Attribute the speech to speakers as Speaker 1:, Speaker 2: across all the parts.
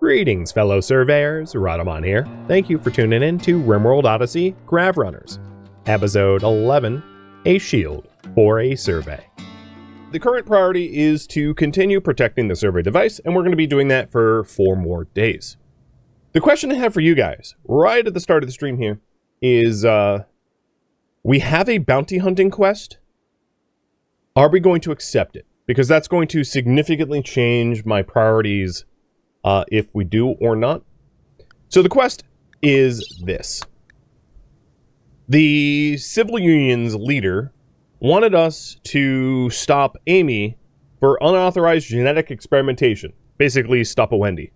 Speaker 1: Greetings, fellow surveyors. Rhadamant here. Thank you for tuning in to RimWorld Odyssey Grav Runners, Episode 11, A Shield for a Survey. The current priority is to continue protecting the survey device, and we're going to be doing that for 4 more days. The question I have for you guys, right at the start of the stream here, is, we have a bounty hunting quest. Are we going to accept it? Because that's going to significantly change my priorities if we do or not. So the quest is this. The civil union's leader wanted us to stop Amy for unauthorized genetic experimentation. Basically, stop a Wendy.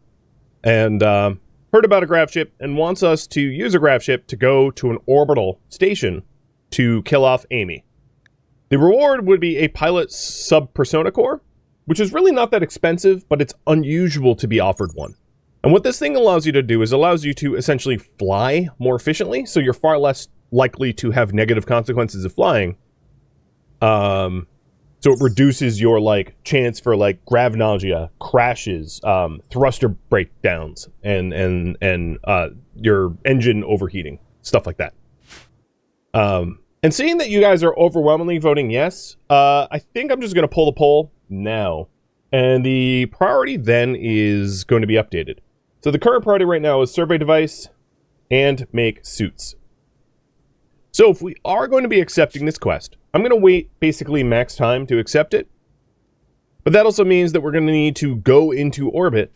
Speaker 1: And heard about a Grav Ship and wants us to use a Grav Ship to go to an orbital station to kill off Amy. The reward would be a pilot sub-persona core, which is really not that expensive, but it's unusual to be offered one. And what this thing allows you to do is allows you to essentially fly more efficiently, so you're far less likely to have negative consequences of flying. So it reduces your, chance for, grav nausea, crashes, thruster breakdowns, and your engine overheating, stuff like that. And seeing that you guys are overwhelmingly voting yes, I think I'm just going to pull the poll now. And the priority then is going to be updated. So the current priority right now is survey device and make suits. So if we are going to be accepting this quest, I'm going to wait basically max time to accept it. But that also means that we're going to need to go into orbit.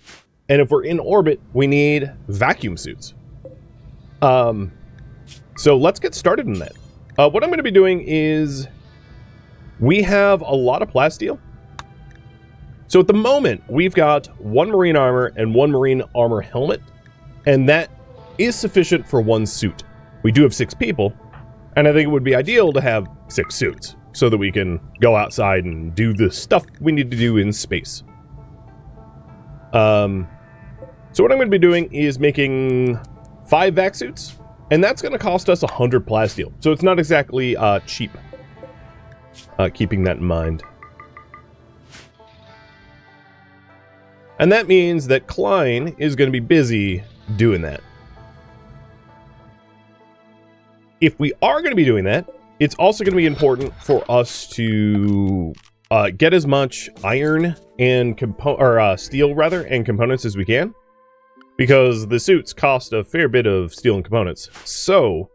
Speaker 1: And if we're in orbit, we need vacuum suits. So let's get started on that. What I'm going to be doing is we have a lot of plasteel. So at the moment, we've got 1 marine armor and 1 marine armor helmet, and that is sufficient for 1 suit. We do have 6 people, and I think it would be ideal to have 6 suits so that we can go outside and do the stuff we need to do in space. So what I'm going to be doing is making 5 vac suits. And that's going to cost us 100 plasteel. So it's not exactly cheap. Keeping that in mind. And that means that Klein is going to be busy doing that. If we are going to be doing that, it's also going to be important for us to get as much iron and steel and components as we can. Because the suits cost a fair bit of steel and components. So,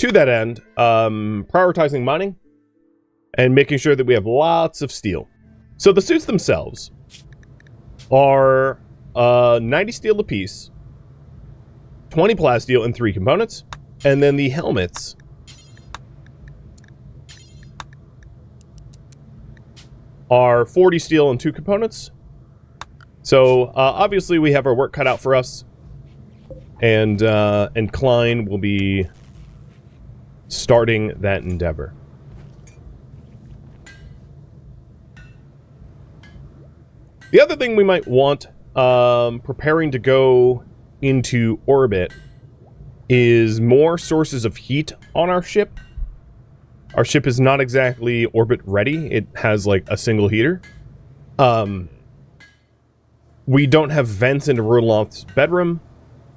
Speaker 1: to that end, prioritizing mining and making sure that we have lots of steel. So the suits themselves are 90 steel apiece, 20 plasteel, and 3 components. And then the helmets are 40 steel and 2 components. So, obviously we have our work cut out for us, and Klein will be starting that endeavor. The other thing we might want, preparing to go into orbit, is more sources of heat on our ship. Our ship is not exactly orbit ready. It has, a single heater. We don't have vents into Rhadamant's bedroom.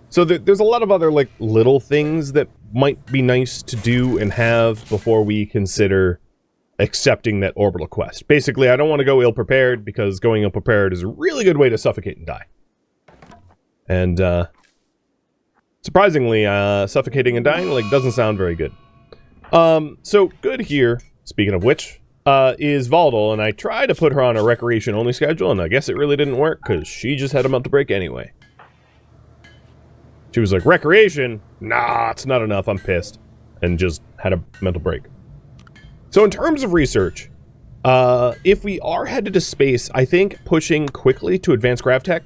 Speaker 1: So there's a lot of other, little things that might be nice to do and have before we consider accepting that orbital quest. Basically, I don't want to go ill-prepared, because going ill-prepared is a really good way to suffocate and die. And, surprisingly, suffocating and dying, doesn't sound very good. So, good here, speaking of which, is volatile, and I tried to put her on a recreation-only schedule, and I guess it really didn't work, because she just had a mental break anyway. She was like, recreation? Nah, it's not enough, I'm pissed. And just had a mental break. So in terms of research, if we are headed to space, I think pushing quickly to advanced grav tech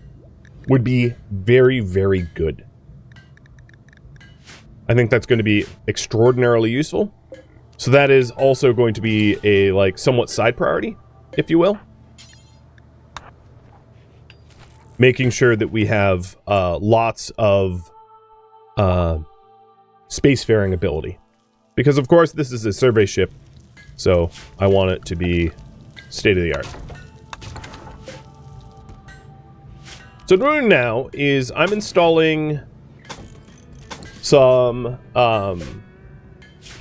Speaker 1: would be very, very good. I think that's going to be extraordinarily useful. So that is also going to be a, somewhat side priority, if you will. Making sure that we have lots of spacefaring ability. Because, of course, this is a survey ship, so I want it to be state-of-the-art. So what I'm doing now is I'm installing some of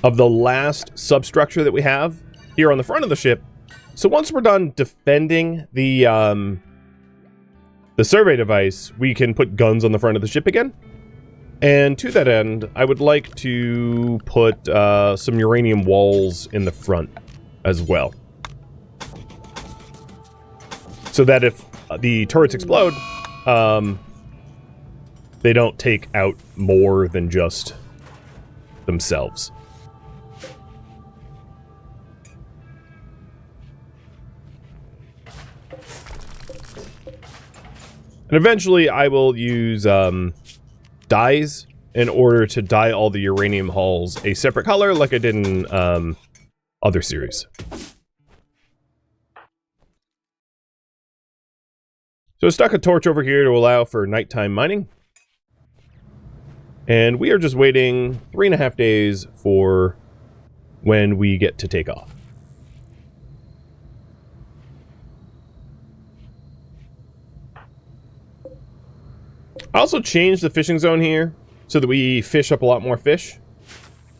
Speaker 1: the last substructure that we have here on the front of the ship. So once we're done defending the survey device, we can put guns on the front of the ship again. And to that end, I would like to put some uranium walls in the front as well. So that if the turrets explode, they don't take out more than just themselves. And eventually I will use dyes in order to dye all the uranium hulls a separate color like I did in other series. So I stuck a torch over here to allow for nighttime mining. And we are just waiting 3.5 days for when we get to take off. I also changed the fishing zone here so that we fish up a lot more fish.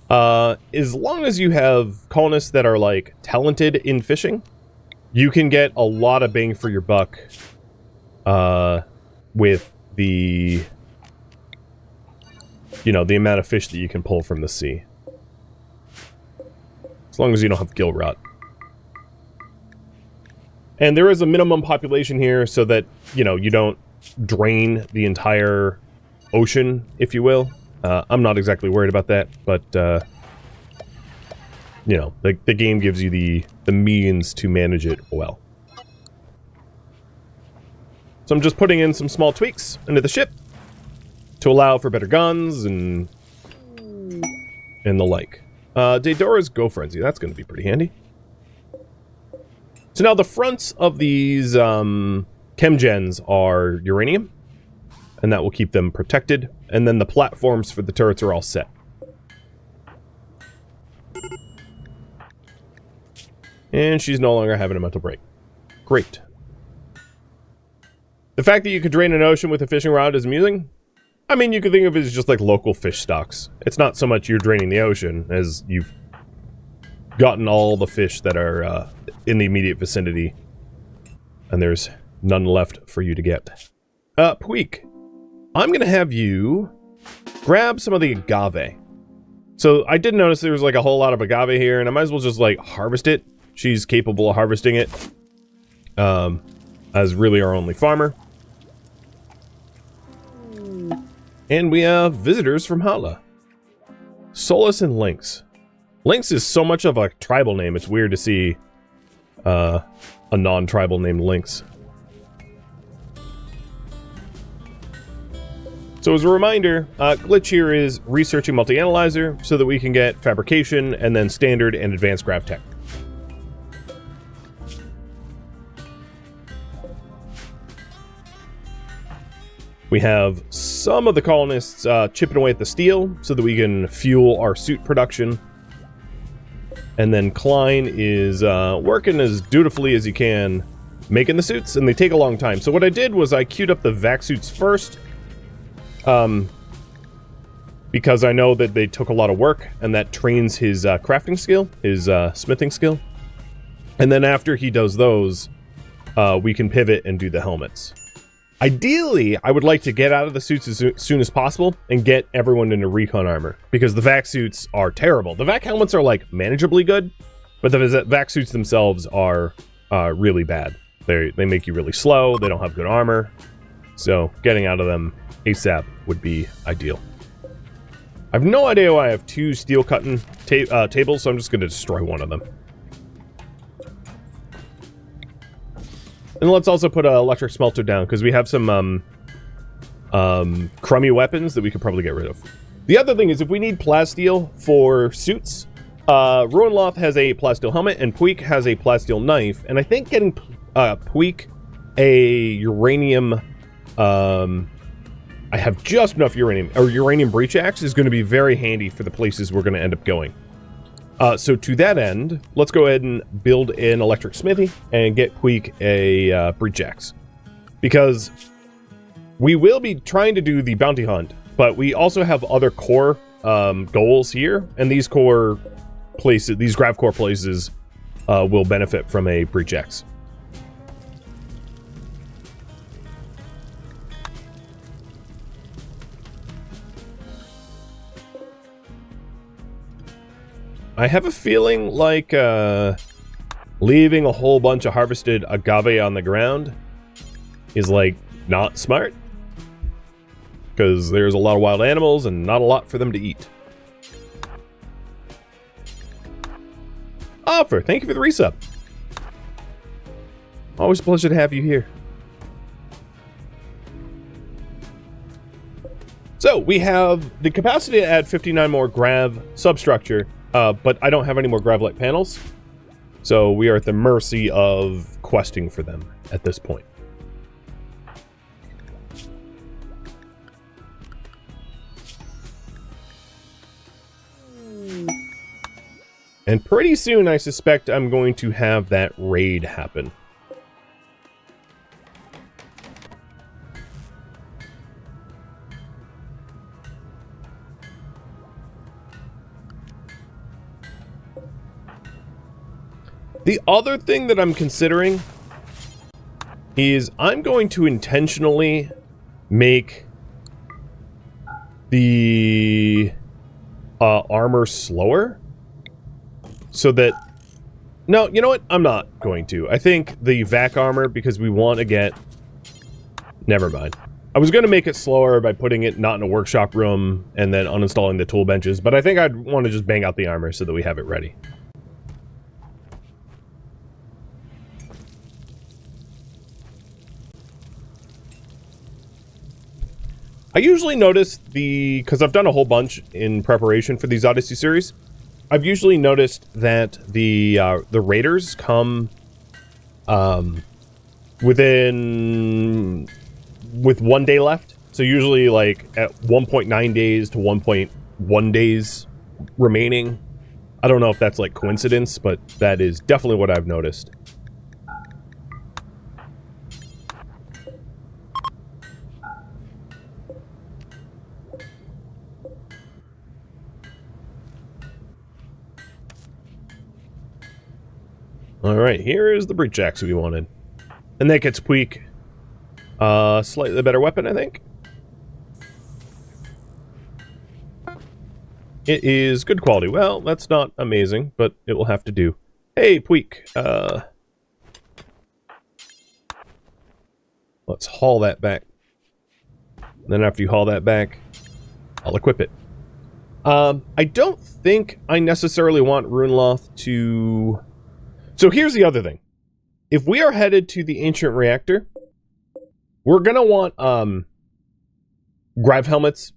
Speaker 1: As long as you have colonists that are like talented in fishing, you can get a lot of bang for your buck with the, you know, the amount of fish that you can pull from the sea. As long as you don't have gill rot. And there is a minimum population here so that, you know, you don't drain the entire ocean, if you will. I'm not exactly worried about that, but, you know, the game gives you the means to manage it well. So I'm just putting in some small tweaks into the ship to allow for better guns and the like. Daedora's Go Frenzy, that's going to be pretty handy. So now the fronts of these chemgens are uranium, and that will keep them protected. And then the platforms for the turrets are all set. And she's no longer having a mental break. Great. The fact that you could drain an ocean with a fishing rod is amusing. I mean, you could think of it as just like local fish stocks. It's not so much you're draining the ocean as you've gotten all the fish that are in the immediate vicinity. And there's none left for you to get. Puig, I'm going to have you grab some of the agave. So I did notice there was like a whole lot of agave here, and I might as well just like harvest it. She's capable of harvesting it. As really our only farmer. And we have visitors from Hala. Solus and Lynx. Lynx is so much of a tribal name, it's weird to see a non-tribal named Lynx. So as a reminder, Glitch here is researching Multializer so that we can get fabrication and then standard and advanced grav tech. We have some of the colonists chipping away at the steel so that we can fuel our suit production. And then Klein is working as dutifully as he can making the suits, and they take a long time. So what I did was I queued up the vac suits first, because I know that they took a lot of work, and that trains his crafting skill, his smithing skill. And then after he does those, we can pivot and do the helmets. Ideally, I would like to get out of the suits as soon as possible and get everyone into recon armor, because the vac suits are terrible. The vac helmets are like manageably good, but the vac suits themselves are really bad. They make you really slow, they don't have good armor, so getting out of them ASAP would be ideal. I have no idea why I have two steel cutting tables, so I'm just going to destroy one of them. And let's also put an electric smelter down, because we have some crummy weapons that we could probably get rid of. The other thing is, if we need plasteel for suits, Ruinloth has a plasteel helmet, and Puig has a plasteel knife, and I think getting Puig a uranium... I have just enough uranium, or uranium breach axe is going to be very handy for the places we're going to end up going. So to that end, let's go ahead and build an electric smithy and get Puig a breach axe. Because We will be trying to do the bounty hunt, but we also have other core goals here, and these core places, these Grav core places, will benefit from a Breach X. I have a feeling like leaving a whole bunch of harvested agave on the ground is like not smart, because there's a lot of wild animals and not a lot for them to eat. Offer, thank you for the resub. Always a pleasure to have you here. So we have the capacity to add 59 more Grav substructure, but I don't have any more Grav-like panels, so we are at the mercy of questing for them at this point. And pretty soon, I suspect I'm going to have that raid happen. The other thing that I'm considering is I'm going to intentionally make the armor slower so that... No, you know what? I'm not going to. I think the vac armor, because we want to get... Never mind. I was going to make it slower by putting it not in a workshop room and then uninstalling the tool benches, but I think I'd want to just bang out the armor so that we have it ready. I usually notice because I've done a whole bunch in preparation for these Odyssey series, I've usually noticed that the raiders come with 1 day left. So usually like at 1.9 days to 1.1 days remaining. I don't know if that's like coincidence, but that is definitely what I've noticed. Alright, here is the breach axe we wanted. And that gets tweak. Slightly better weapon, I think. It is good quality. Well, that's not amazing, but it will have to do. Hey, Puik. Let's haul that back. And then after you haul that back, I'll equip it. I don't think I necessarily want Runloth to... So here's the other thing. If we are headed to the Ancient Reactor, we're gonna want Grav helmets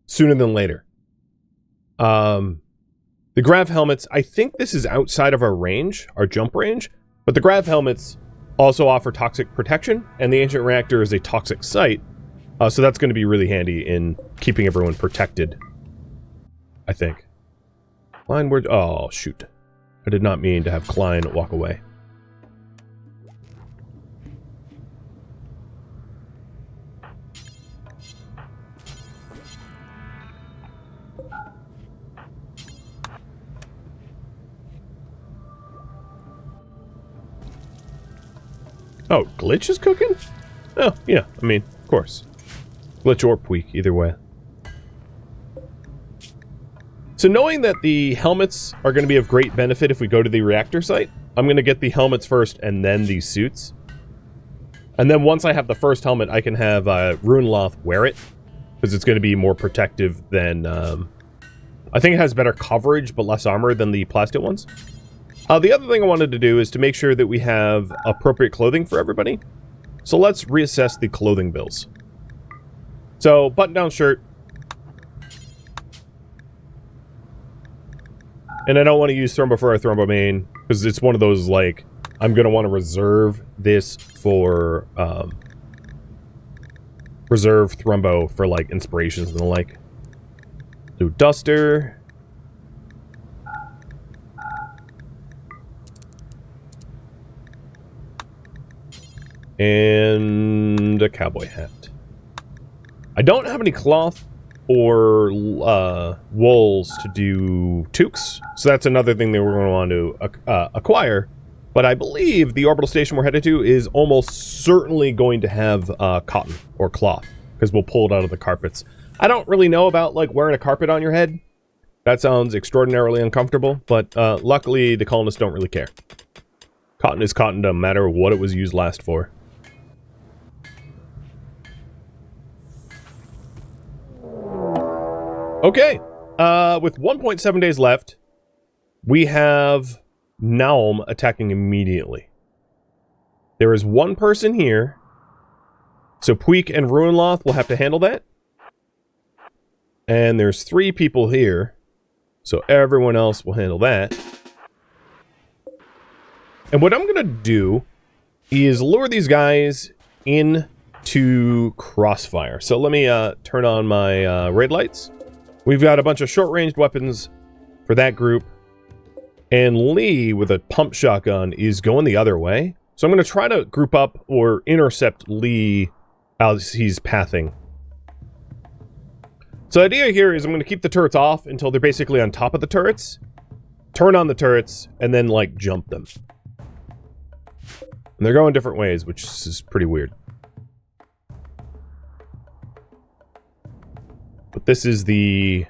Speaker 1: sooner than later. The Grav helmets, I think this is outside of our range, our jump range, but the Grav helmets also offer toxic protection, and the Ancient Reactor is a toxic site, so that's going to be really handy in keeping everyone protected, I think. Klein, where... Oh, shoot. I did not mean to have Klein walk away. Oh, Glitch is cooking? Oh, yeah, I mean, of course. Glitch or Puik, either way. So knowing that the helmets are going to be of great benefit if we go to the reactor site, I'm going to get the helmets first and then these suits. And then once I have the first helmet, I can have Runloth wear it, because it's going to be more protective than... I think it has better coverage, but less armor than the plastic ones. The other thing I wanted to do is to make sure that we have appropriate clothing for everybody. So let's reassess the clothing bills. So, button-down shirt. And I don't want to use Thrombo for a Thrombo main, because it's one of those, like, I'm going to want to reserve this for, reserve Thrombo for, like, inspirations and the like. Do duster. And a cowboy hat. I don't have any cloth or wools to do toques, so that's another thing that we're going to want to acquire. But I believe the orbital station we're headed to is almost certainly going to have cotton or cloth, because we'll pull it out of the carpets. I don't really know about, like, wearing a carpet on your head. That sounds extraordinarily uncomfortable, but luckily the colonists don't really care. Cotton is cotton, no matter what it was used last for. Okay, with 1.7 days left, we have Naum attacking immediately. There is one person here, so Puig and Ruinloth will have to handle that. And there's 3 people here, so everyone else will handle that. And what I'm going to do is lure these guys into crossfire. So let me turn on my raid lights. We've got a bunch of short-ranged weapons for that group. And Lee, with a pump shotgun, is going the other way. So I'm going to try to group up or intercept Lee as he's pathing. So the idea here is I'm going to keep the turrets off until they're basically on top of the turrets. Turn on the turrets, and then, like, jump them. And they're going different ways, which is pretty weird. But this is the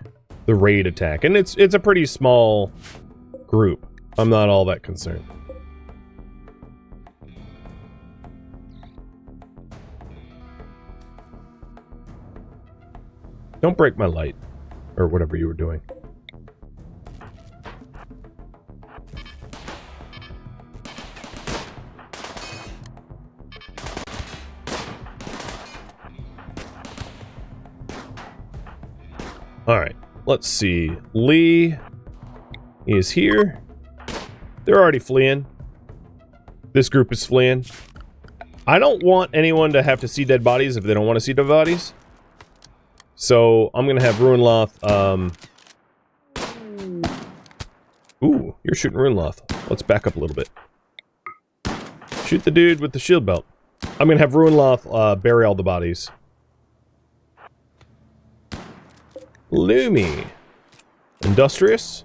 Speaker 1: raid attack. And it's a pretty small group. I'm not all that concerned. Don't break my light. Or whatever you were doing. Alright, let's see. Lee is here. They're already fleeing. This group is fleeing. I don't want anyone to have to see dead bodies if they don't want to see dead bodies. So I'm going to have Ruinloth, Ooh, you're shooting Ruinloth. Let's back up a little bit. Shoot the dude with the shield belt. I'm going to have Ruinloth bury all the bodies. Lumi. Industrious.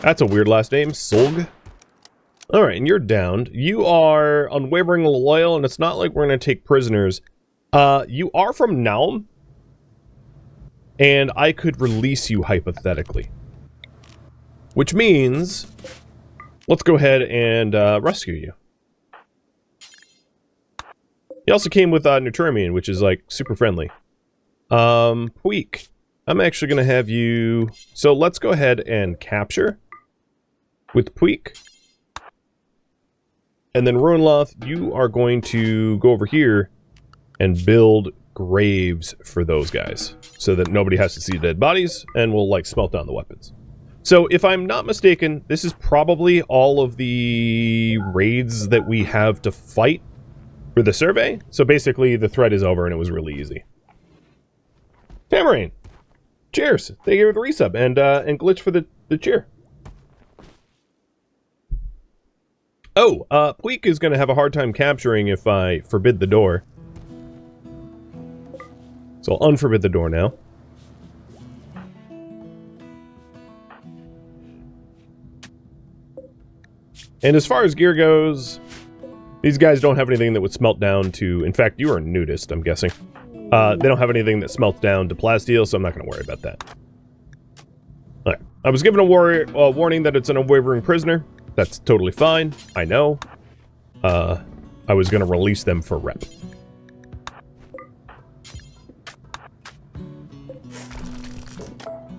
Speaker 1: That's a weird last name. Solg. Alright, and you're downed. You are unwaveringly loyal, and it's not like we're going to take prisoners. You are from Naum. And I could release you hypothetically. Which means, let's go ahead and rescue you. He also came with Neutronium, which is like super friendly. Puig, I'm actually going to have you... So let's go ahead and capture with Puig. And then Ruinloth, you are going to go over here and build graves for those guys. So that nobody has to see dead bodies, and we'll like smelt down the weapons. So if I'm not mistaken, this is probably all of the raids that we have to fight for the survey. So basically the threat is over and it was really easy. Tamarain, cheers. Thank you for the resub and Glitch for the cheer. Oh, Puig is going to have a hard time capturing if I forbid the door. So I'll unforbid the door now. And as far as gear goes, these guys don't have anything that would smelt down to... In fact, you are a nudist, I'm guessing. They don't have anything that smelts down to plasteel, so I'm not going to worry about that. Alright. I was given a warning that it's an unwavering prisoner. That's totally fine. I know. I was going to release them for rep.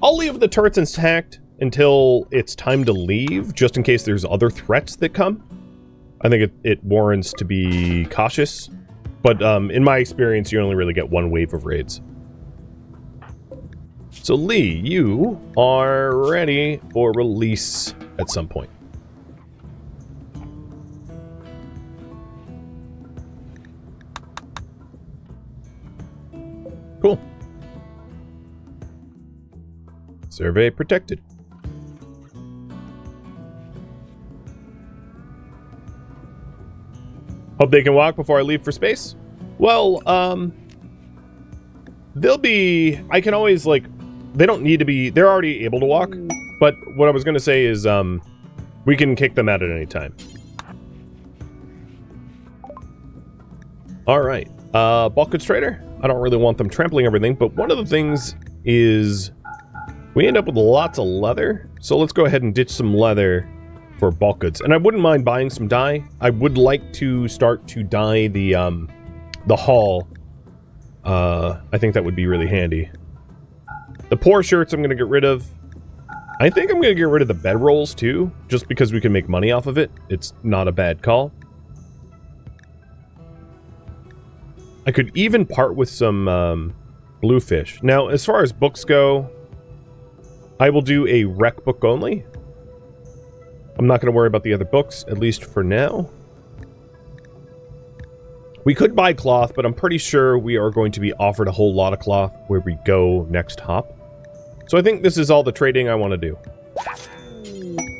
Speaker 1: I'll leave the turrets intact until it's time to leave, just in case there's other threats that come. I think it warrants to be cautious. But in my experience, you only really get one wave of raids. So Lee, you are ready for release at some point. Cool. Survey protected. Hope they can walk before I leave for space. Well, they'll be... I can always, like... They don't need to be... They're already able to walk. But what I was going to say is, we can kick them out at any time. Alright. Bulk goods trader. I don't really want them trampling everything, but one of the things is... We end up with lots of leather. So let's go ahead and ditch some leather for bulk goods. And I wouldn't mind buying some dye. I would like to start to dye the hull. I think that would be really handy. The poor shirts I'm going to get rid of. I think I'm going to get rid of the bedrolls too, just because we can make money off of it. It's not a bad call. I could even part with some bluefish. Now, as far as books go, I will do a rec book only. I'm not going to worry about the other books, at least for now. We could buy cloth, but I'm pretty sure we are going to be offered a whole lot of cloth where we go next hop. So I think this is all the trading I want to do.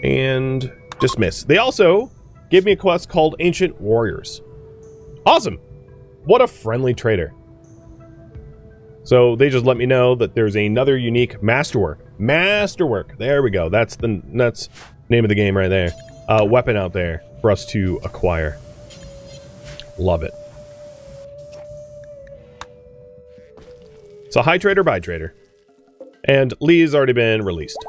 Speaker 1: And dismiss. They also gave me a quest called Ancient Warriors. Awesome! What a friendly trader. So they just let me know that there's another unique masterwork. Masterwork! There we go. That's the name of the game right there. Weapon out there for us to acquire. Love it. So high trader, buy trader. And Lee's already been released.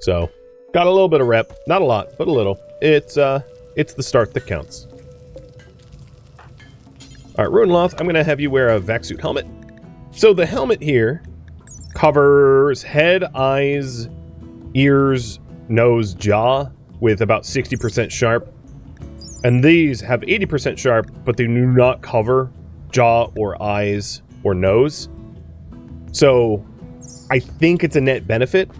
Speaker 1: So, got a little bit of rep. Not a lot, but a little. It's the start that counts. Alright, Ruinloth, I'm going to have you wear a vac suit helmet. So the helmet here covers head, eyes, ears, nose, jaw with about 60% sharp. And these have 80% sharp, but they do not cover jaw or eyes or nose. So I think it's a net benefit.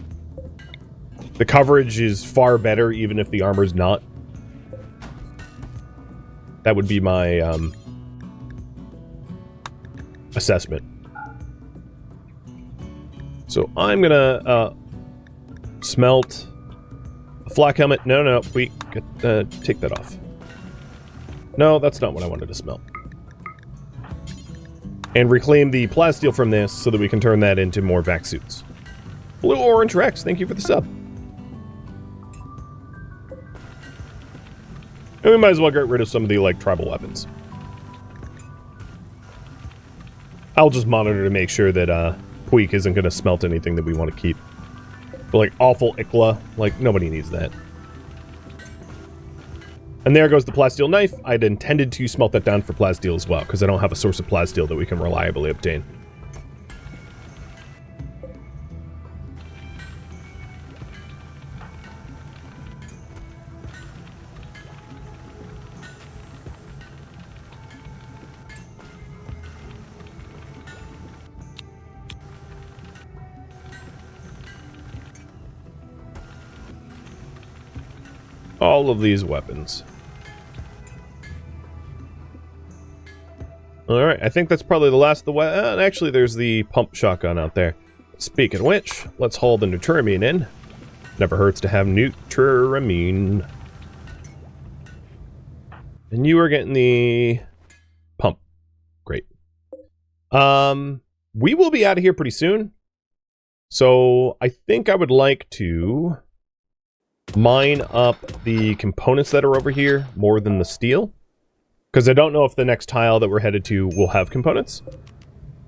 Speaker 1: The coverage is far better even if the armor's not. That would be my assessment. So I'm gonna smelt a flak helmet. No, we take that off. No, that's not what I wanted to smelt. And reclaim the plasteel from this so that we can turn that into more vac suits. Blue Orange Rex, thank you for the sub. And we might as well get rid of some of the, like, tribal weapons. I'll just monitor to make sure that, Queek isn't going to smelt anything that we want to keep. But, like, awful Ikla, like, nobody needs that. And there goes the plasteel knife. I'd intended to smelt that down for plasteel as well, because I don't have a source of plasteel that we can reliably obtain. All of these weapons. Alright, I think that's probably the last of the weapons. Actually, there's the pump shotgun out there. Speaking of which, let's haul the Nutramine in. Never hurts to have Nutramine. And you are getting the pump. Great. We will be out of here pretty soon. So, I think I would like to mine up the components that are over here more than the steel. Because I don't know if the next tile that we're headed to will have components.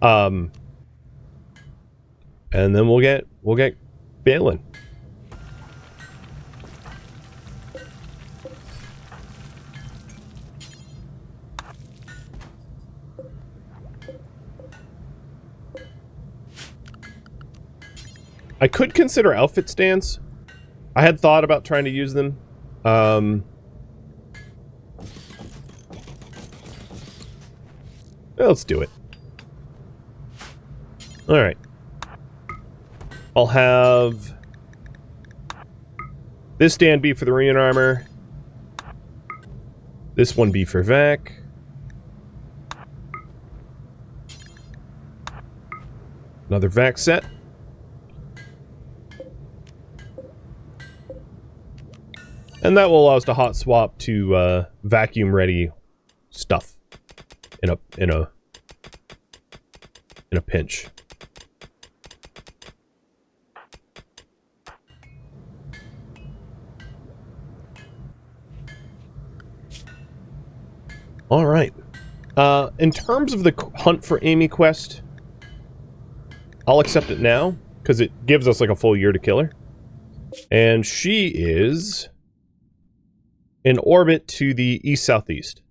Speaker 1: And then we'll get bailing. I could consider outfit stands. I had thought about trying to use them. Let's do it. Alright. I'll have this stand be for the Rhadiant armor. This one be for Vac. Another Vac set. And that will allow us to hot swap to vacuum ready stuff in a in a pinch. All right. In terms of the hunt for Amy quest, I'll accept it now, because it gives us like a full year to kill her. And she is in orbit to the east-southeast.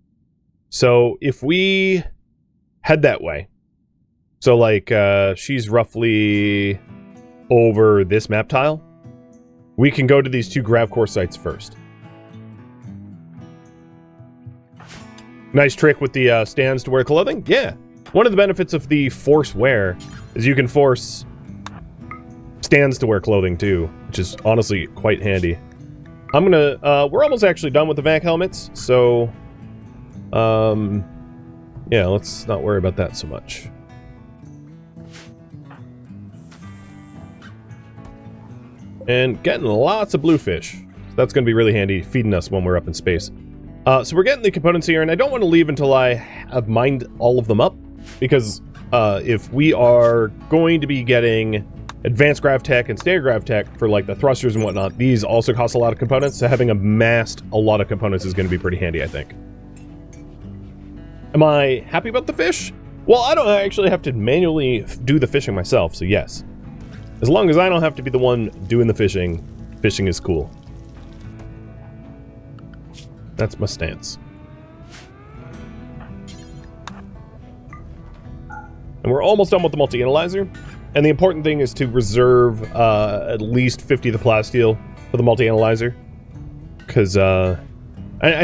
Speaker 1: So if we head that way, so like she's roughly over this map tile, we can go to these two Grav core sites first. Nice trick with the stands to wear clothing? Yeah. One of the benefits of the force wear is you can force stands to wear clothing too, which is honestly quite handy. I'm gonna, we're almost actually done with the vac helmets, so, yeah, let's not worry about that so much. And getting lots of bluefish. That's gonna be really handy, feeding us when we're up in space. So we're getting the components here, and I don't want to leave until I have mined all of them up, because if we are going to be getting advanced grav tech and standard grav tech for like the thrusters and whatnot, these also cost a lot of components, so having amassed a lot of components is going to be pretty handy, I think. Am I happy about the fish? Well, I don't actually have to manually do the fishing myself, so yes. As long as I don't have to be the one doing the fishing, fishing is cool. That's my stance. And we're almost done with the Multializer. And the important thing is to reserve at least 50 of the plasteel for the Multializer. Because I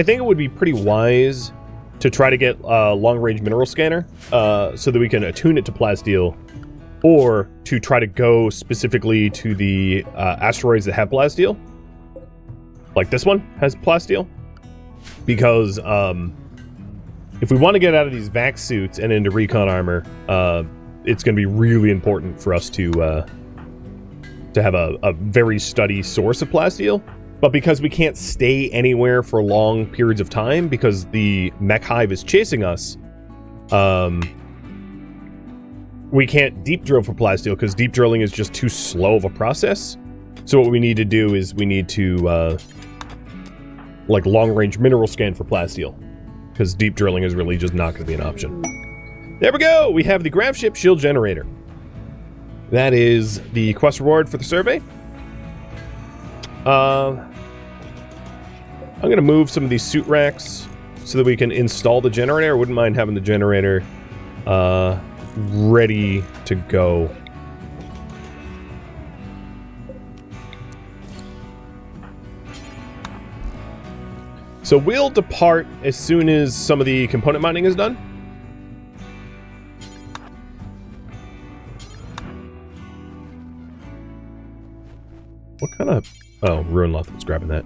Speaker 1: think it would be pretty wise to try to get a long-range mineral scanner so that we can attune it to plasteel. Or to try to go specifically to the asteroids that have plasteel. Like this one has plasteel. Because if we want to get out of these vac suits and into recon armor, it's going to be really important for us to have a very steady source of plasteel. But because we can't stay anywhere for long periods of time, because the Mech Hive is chasing us, we can't deep drill for plasteel, because deep drilling is just too slow of a process. So what we need to do is we need to like long-range mineral scan for plasteel, because deep drilling is really just not going to be an option. There we go! We have the Grav Ship shield generator. That is the quest reward for the survey. I'm going to move some of these suit racks so that we can install the generator. I wouldn't mind having the generator ready to go. So we'll depart as soon as some of the component mining is done. What kind of... Oh, Ruin Loth was grabbing that.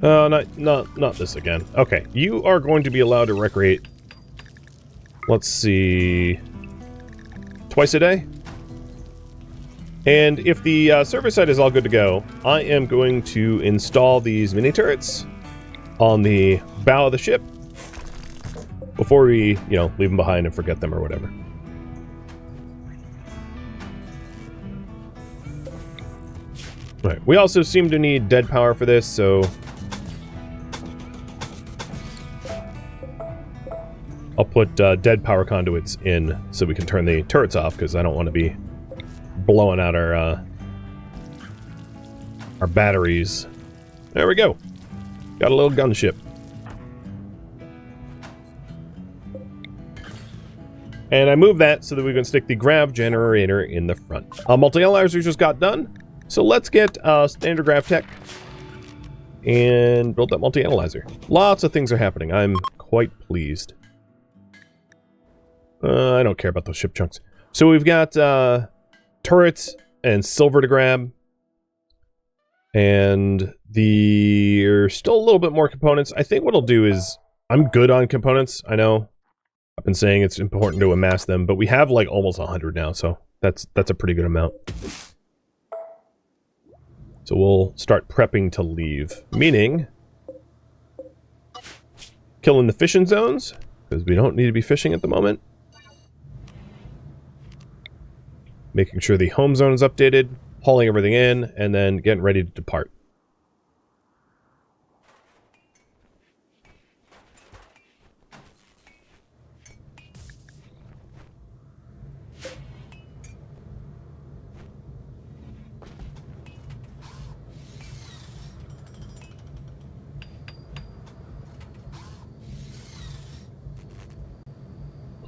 Speaker 1: Not this again. Okay, you are going to be allowed to recreate. Let's see... twice a day? And if the server side is all good to go, I am going to install these mini turrets on the bow of the ship before we, you know, leave them behind and forget them or whatever. All right, we also seem to need dead power for this, so I'll put dead power conduits in so we can turn the turrets off, because I don't want to be blowing out our batteries. There we go. Got a little gunship. And I moved that so that we can stick the grav generator in the front. Multializer just got done. So let's get standard grav tech and build that multi-analyzer. Lots of things are happening. I'm quite pleased. I don't care about those ship chunks. So we've got turrets and silver to grab. And there's still a little bit more components. I think what I'll do is, I'm good on components. I know I've been saying it's important to amass them, but we have like almost 100 now, so that's a pretty good amount. So we'll start prepping to leave, meaning killing the fishing zones because we don't need to be fishing at the moment. Making sure the home zone is updated, hauling everything in, and then getting ready to depart.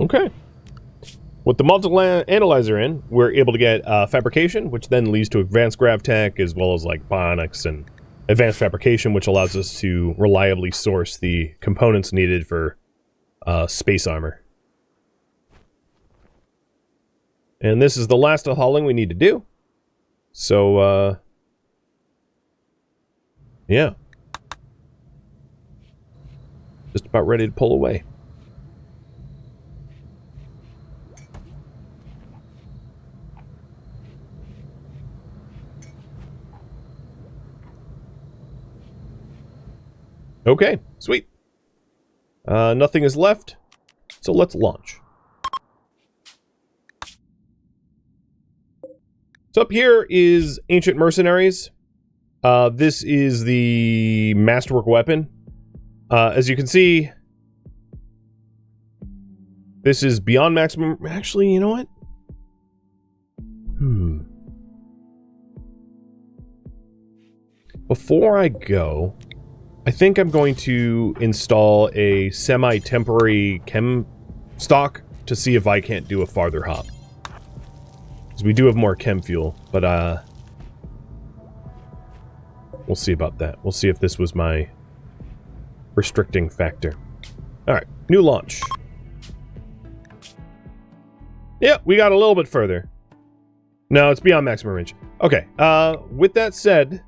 Speaker 1: Okay. With the Multializer in, we're able to get fabrication, which then leads to advanced grav tech, as well as like bionics and advanced fabrication, which allows us to reliably source the components needed for space armor. And this is the last of hauling we need to do. So, yeah. Just about ready to pull away. Okay, sweet. Nothing is left, so let's launch. So up here is Ancient Mercenaries. This is the Masterwork weapon. As you can see, this is beyond maximum. Actually, you know what? Before I go, I think I'm going to install a semi-temporary chem stock to see if I can't do a farther hop. Because we do have more chem fuel, but we'll see about that. We'll see if this was my restricting factor. Alright, new launch. Yeah, we got a little bit further. No, it's beyond maximum range. Okay, with that said...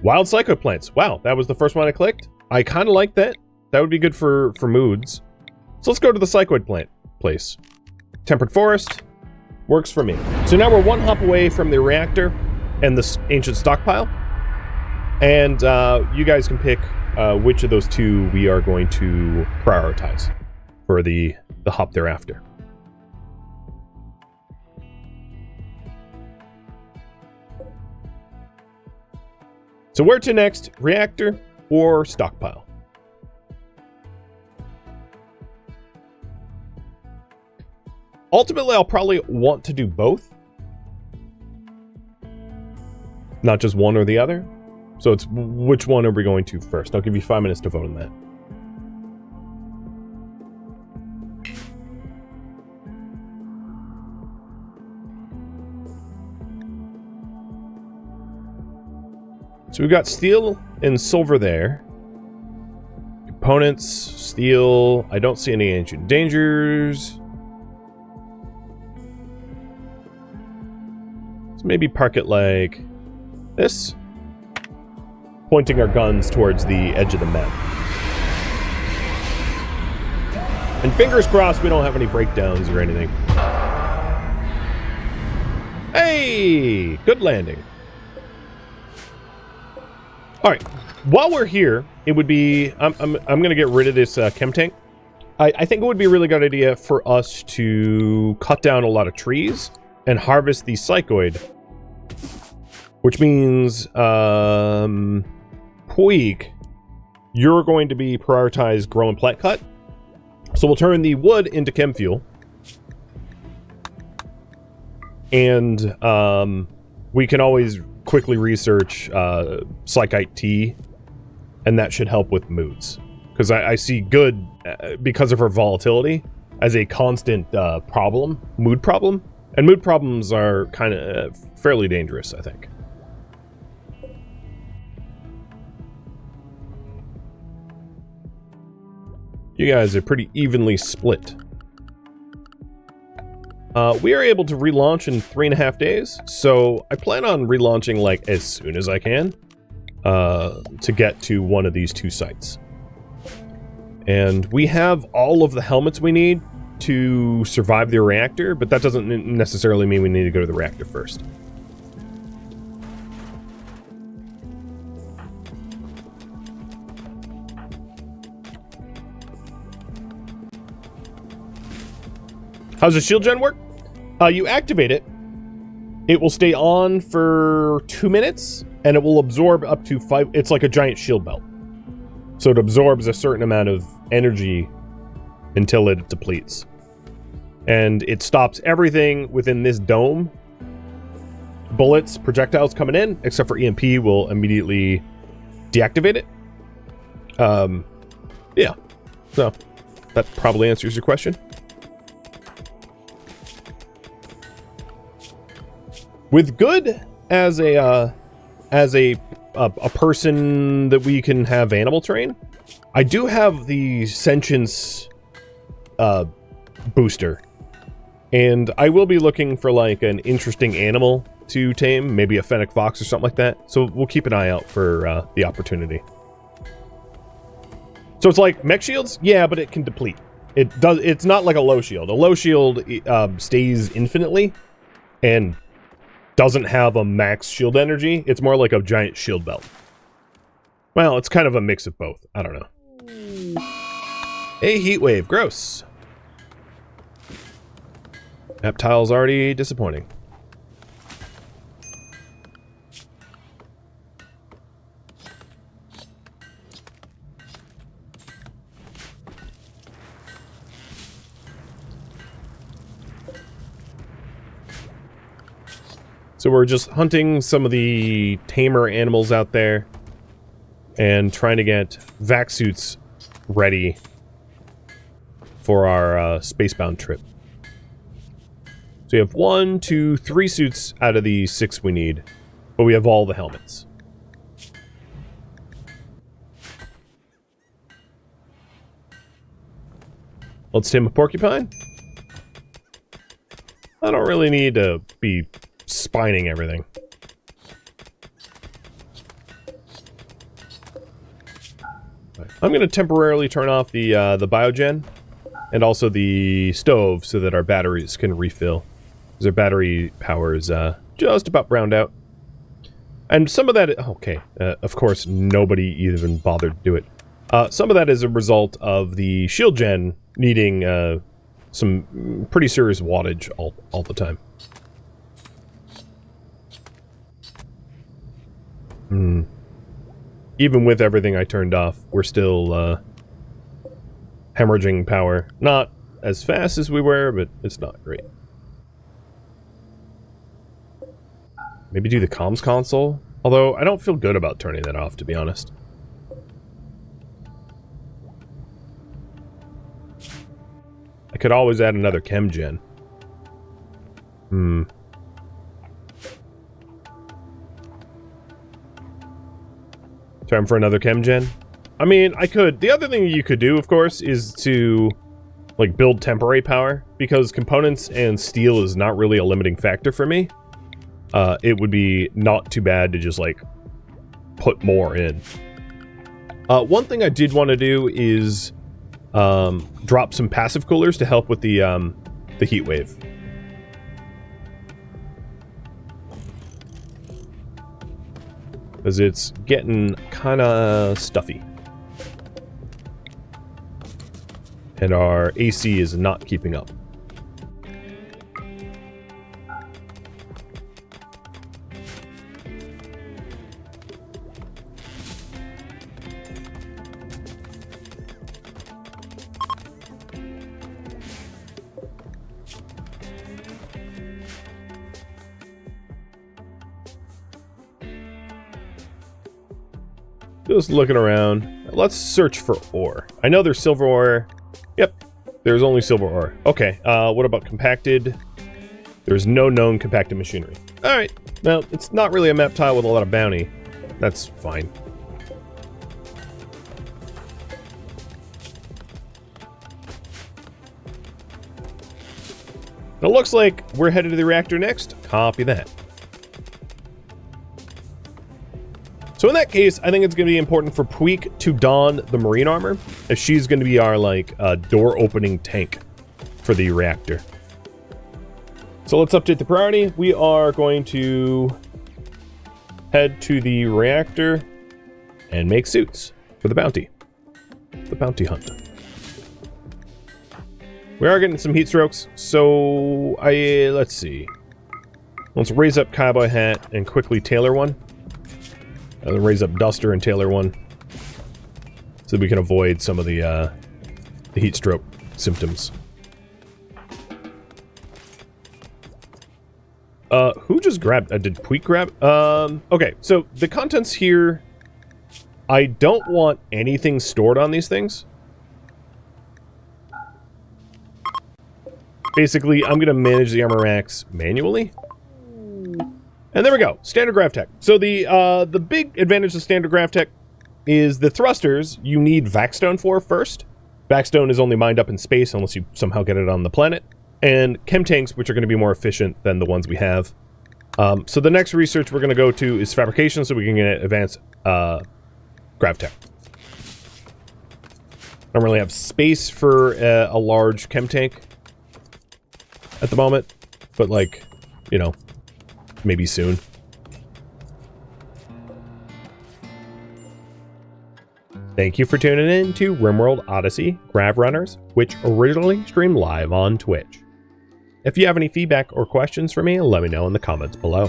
Speaker 1: Wild Psycho Plants. Wow, that was the first one I clicked. I kind of like that. That would be good for moods. So let's go to the Psychoid plant place. Temperate Forest. Works for me. So now we're one hop away from the reactor and the ancient stockpile. And you guys can pick which of those two we are going to prioritize for the hop thereafter. So where to next? Reactor or stockpile? Ultimately, I'll probably want to do both. Not just one or the other. So it's which one are we going to first? I'll give you 5 minutes to vote on that. So we've got steel and silver there. Components, steel. I don't see any ancient dangers. So maybe park it like this. Pointing our guns towards the edge of the map. And fingers crossed we don't have any breakdowns or anything. Hey! Good landing. Alright, while we're here, it would be... I'm going to get rid of this chem tank. I think it would be a really good idea for us to cut down a lot of trees and harvest the psychoid. Which means, Puig, you're going to be prioritized grow and plant cut. So we'll turn the wood into chem fuel. And we can always quickly research Psychite tea, and that should help with moods. Because I see good, because of her volatility, as a constant problem, mood problem. And mood problems are kind of fairly dangerous, I think. You guys are pretty evenly split. We are able to relaunch in 3.5 days, so I plan on relaunching like as soon as I can to get to one of these two sites. And we have all of the helmets we need to survive the reactor, but that doesn't necessarily mean we need to go to the reactor first. How's the shield gen work? You activate it. It will stay on for 2 minutes, and it will absorb up to 5. It's like a giant shield belt. So it absorbs a certain amount of energy until it depletes. And it stops everything within this dome. Bullets, projectiles coming in, except for EMP will immediately deactivate it. Yeah. So that probably answers your question. With good as a person that we can have animal train, I do have the sentience booster, and I will be looking for like an interesting animal to tame, maybe a fennec fox or something like that. So we'll keep an eye out for the opportunity. So it's like mech shields, yeah, but it can deplete. It does. It's not like a low shield. A low shield stays infinitely, and doesn't have a max shield energy. It's more like a giant shield belt. Well, it's kind of a mix of both. I don't know. A heat wave. Gross. Map tile's already disappointing. So we're just hunting some of the tamer animals out there and trying to get vac suits ready for our spacebound trip. So we have 1, 2, 3 suits out of the 6 we need, but we have all the helmets. Let's tame a porcupine. I don't really need to be spining everything. I'm going to temporarily turn off the biogen and also the stove so that our batteries can refill. Because our battery power is just about browned out. And some of that... Okay, of course, nobody even bothered to do it. Some of that is a result of the shield gen needing some pretty serious wattage all the time. Even with everything I turned off, we're still hemorrhaging power. Not as fast as we were, but it's not great. Maybe do the comms console? Although, I don't feel good about turning that off, to be honest. I could always add another chem gen. Time for another chem gen? I mean, I could. The other thing you could do, of course, is to like build temporary power, because components and steel is not really a limiting factor for me. It would be not too bad to just like put more in. One thing I did want to do is drop some passive coolers to help with the heat wave. Because it's getting kind of stuffy. And our AC is not keeping up. Just looking around. Let's search for ore. I know there's silver ore. Yep, there's only silver ore. Okay, what about compacted? There's no known compacted machinery. Alright, well, it's not really a map tile with a lot of bounty. That's fine. It looks like we're headed to the reactor next. Copy that. So in that case, I think it's going to be important for Puig to don the marine armor, as she's going to be our, like, door-opening tank for the reactor. So let's update the priority. We are going to head to the reactor and make suits for the bounty. The bounty hunt. We are getting some heat strokes, so let's see. Let's raise up cowboy hat and quickly tailor one. And then raise up duster and tailor one, so that we can avoid some of the heat stroke symptoms. Who just grabbed? Did Puig grab? Okay, so the contents here. I don't want anything stored on these things. Basically, I'm going to manage the armor racks manually. And there we go. Standard Grav Tech. So the big advantage of Standard Grav Tech is the thrusters you need Vaxstone for first. Vaxstone is only mined up in space unless you somehow get it on the planet. And chem tanks, which are going to be more efficient than the ones we have. So the next research we're going to go to is fabrication, so we can get advanced Grav Tech. I don't really have space for a large chem tank at the moment, but like, you know, maybe soon. Thank you for tuning in to RimWorld Odyssey Grav Runners, which originally streamed live on Twitch. If you have any feedback or questions for me, let me know in the comments below.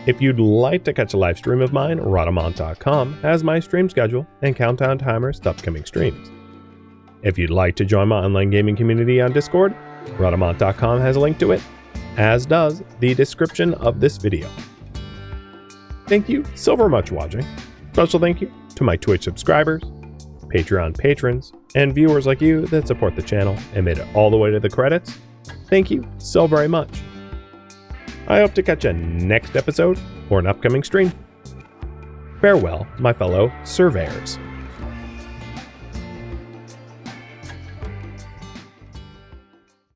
Speaker 1: If you'd like to catch a live stream of mine, Rhadamant.com has my stream schedule and countdown timers to upcoming streams. If you'd like to join my online gaming community on Discord, Rhadamant.com has a link to it, as does the description of this video. Thank you so very much for watching. Special thank you to my Twitch subscribers, Patreon patrons, and viewers like you that support the channel and made it all the way to the credits. Thank you so very much. I hope to catch you next episode or an upcoming stream. Farewell, my fellow surveyors.